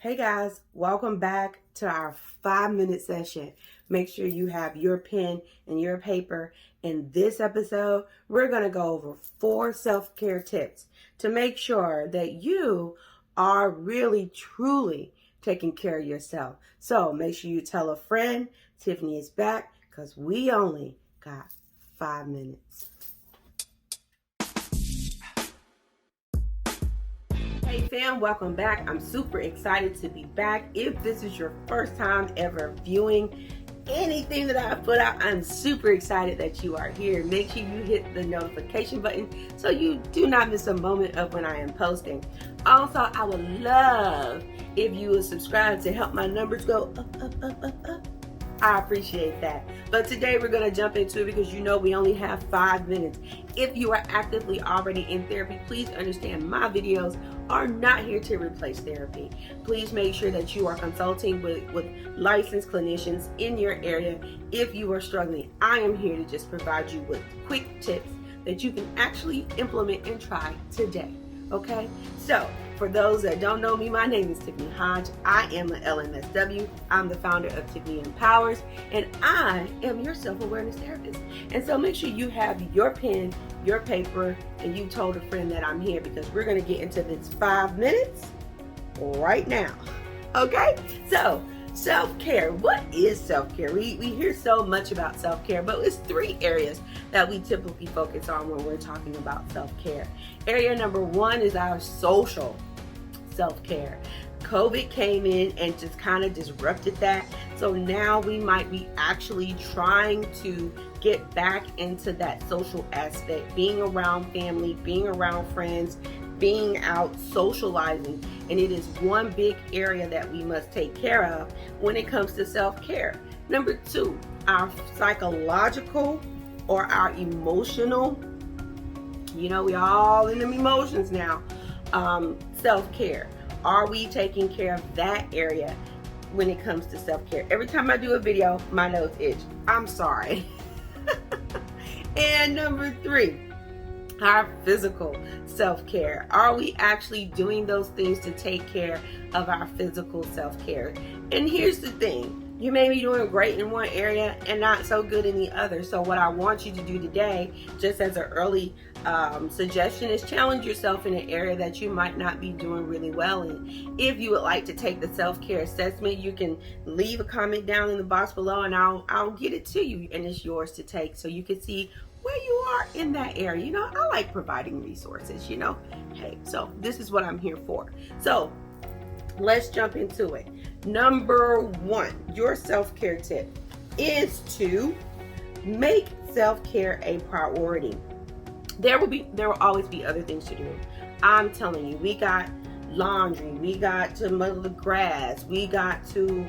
Hey guys, welcome back to our 5-minute session. Make sure you have your pen and your paper. In this episode, we're going to go over 4 self-care tips to make sure that you are really, truly taking care of yourself. So make sure you tell a friend. Tiffany is back because we only got 5 minutes. Hey fam, welcome back. I'm super excited to be back. If this is your first time ever viewing anything that I put out, I'm super excited that you are here. Make sure you hit the notification button so you do not miss a moment of when I am posting. Also, I would love if you would subscribe to help my numbers go up. I appreciate that. But today we're going to jump into it because you know we only have 5 minutes. If you are actively already in therapy, please understand my videos are not here to replace therapy. Please make sure that you are consulting with licensed clinicians in your area if you are struggling. I am here to just provide you with quick tips that you can actually implement and try today. Okay, so for those that don't know me, my name is Tiffany Hodge. I am an LMSW. I'm the founder of Tiffany Empowers, and I am your self-awareness therapist. And so make sure you have your pen, your paper, and you told a friend that I'm here because we're going to get into this 5 minutes right now. Okay, so self-care. What is self-care? We hear so much about self-care, but it's 3 areas that we typically focus on when we're talking about self-care. Area number 1 is our social self-care. COVID came in and just kind of disrupted that. So now we might be actually trying to get back into that social aspect, being around family, being around friends, being out socializing. And it is one big area that we must take care of when it comes to self-care. Number 2, our psychological or our emotional, we all in them emotions now, self-care. Are we taking care of that area when it comes to self-care? Every time I do a video, my nose itch. I'm sorry. And number 3, our physical self-care. Are we actually doing those things to take care of our physical self-care? And here's the thing. You may be doing great in one area and not so good in the other. So what I want you to do today, just as an early suggestion, is challenge yourself in an area that you might not be doing really well in. If you would like to take the self-care assessment, you can leave a comment down in the box below and I'll get it to you, and it's yours to take so you can see where you are in that area. I like providing resources, Hey, so this is what I'm here for. So let's jump into it. Number 1, your self-care tip is to make self-care a priority. There will always be other things to do. I'm telling you, we got laundry, we got to mow the grass, we got to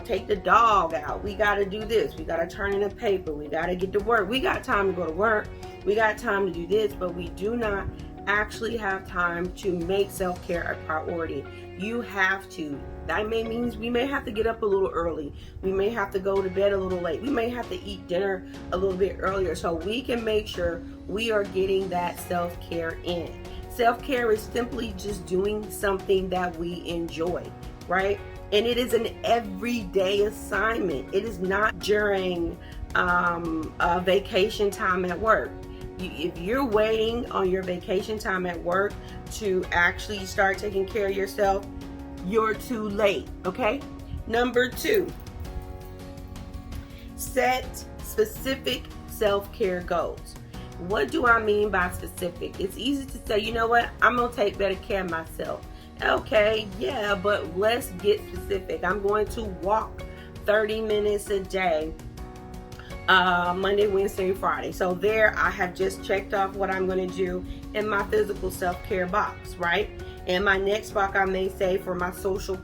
take the dog out, we got to do this, we got to turn in a paper, we got to get to work, we got time to go to work, we got time to do this, but we do not actually have time to make self-care a priority. You have to. That means we may have to get up a little early. We may have to go to bed a little late. We may have to eat dinner a little bit earlier so we can make sure we are getting that self-care in. Self-care is simply just doing something that we enjoy, right? And it is an everyday assignment. It is not during a vacation time at work. If you're waiting on your vacation time at work to actually start taking care of yourself, you're too late, okay? Number 2, set specific self-care goals. What do I mean by specific? It's easy to say, you know what, I'm gonna take better care of myself. Okay, yeah, but let's get specific. I'm going to walk 30 minutes a day, Monday, Wednesday, Friday. So there I have just checked off what I'm going to do in my physical self-care box, right? In my next box, I may say for my social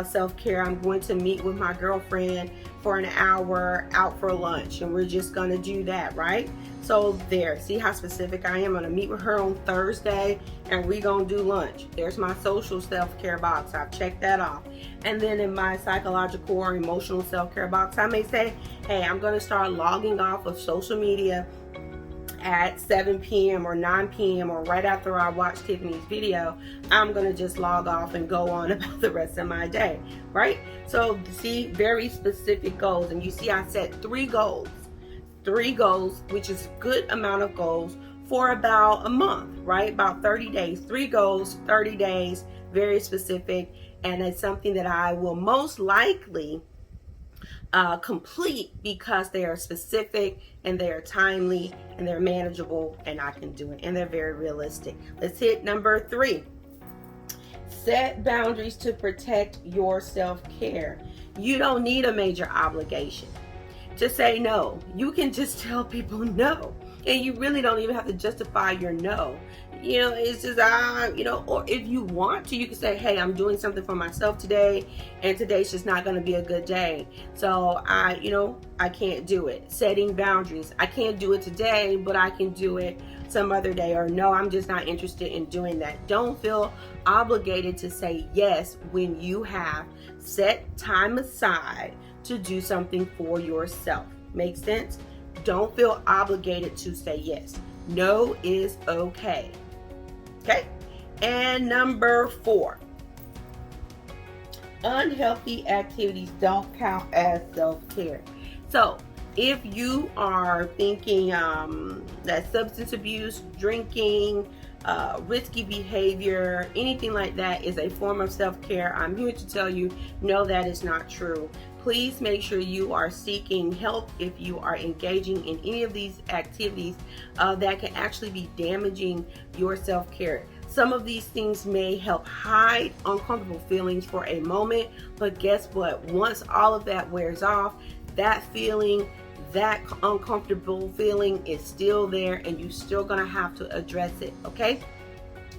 self-care, I'm going to meet with my girlfriend for an hour out for lunch, and we're just going to do that, right? So there, see how specific I am. I'm going to meet with her on Thursday and we're going to do lunch. There's my social self-care box. I've checked that off. And then in my psychological or emotional self-care box, I may say, hey, I'm going to start logging off of social media at 7 p.m. or 9 p.m. or right after I watch Tiffany's video, I'm going to just log off and go on about the rest of my day, right? So see, very specific goals. And you see I set 3 goals, which is a good amount of goals for about a month, right? About 30 days, 3 goals, 30 days, very specific. And it's something that I will most likely complete because they are specific and they are timely and they're manageable and I can do it and they're very realistic. Let's hit number 3. Set boundaries to protect your self-care. You don't need a major obligation to say no. You can just tell people no, and you really don't even have to justify your no. You know, it's just or if you want to, you can say, hey, I'm doing something for myself today, and today's just not going to be a good day, so I can't do it. Setting boundaries. I can't do it today, but I can do it some other day, or no, I'm just not interested in doing that. Don't feel obligated to say yes when you have set time aside to do something for yourself. Make sense? Don't feel obligated to say yes. No is okay. Okay? And number 4, unhealthy activities don't count as self-care. So if you are thinking that substance abuse, drinking, risky behavior, anything like that is a form of self-care, I'm here to tell you, no, that is not true. Please make sure you are seeking help if you are engaging in any of these activities that can actually be damaging your self-care. Some of these things may help hide uncomfortable feelings for a moment, but guess what? Once all of that wears off, that feeling, that uncomfortable feeling is still there, and you're still going to have to address it, okay?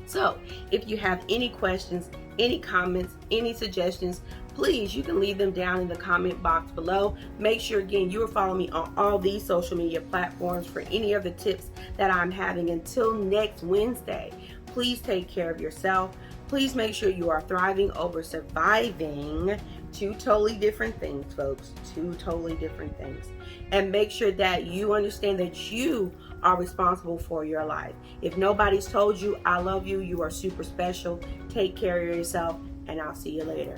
So if you have any questions, any comments, any suggestions, please, you can leave them down in the comment box below. Make sure, again, you are following me on all these social media platforms for any of the tips that I'm having. Until next Wednesday, please take care of yourself. Please make sure you are thriving over surviving. 2 totally different things, folks. 2 totally different things. And make sure that you understand that you are responsible for your life. If nobody's told you I love you, you are super special. Take care of yourself, and I'll see you later.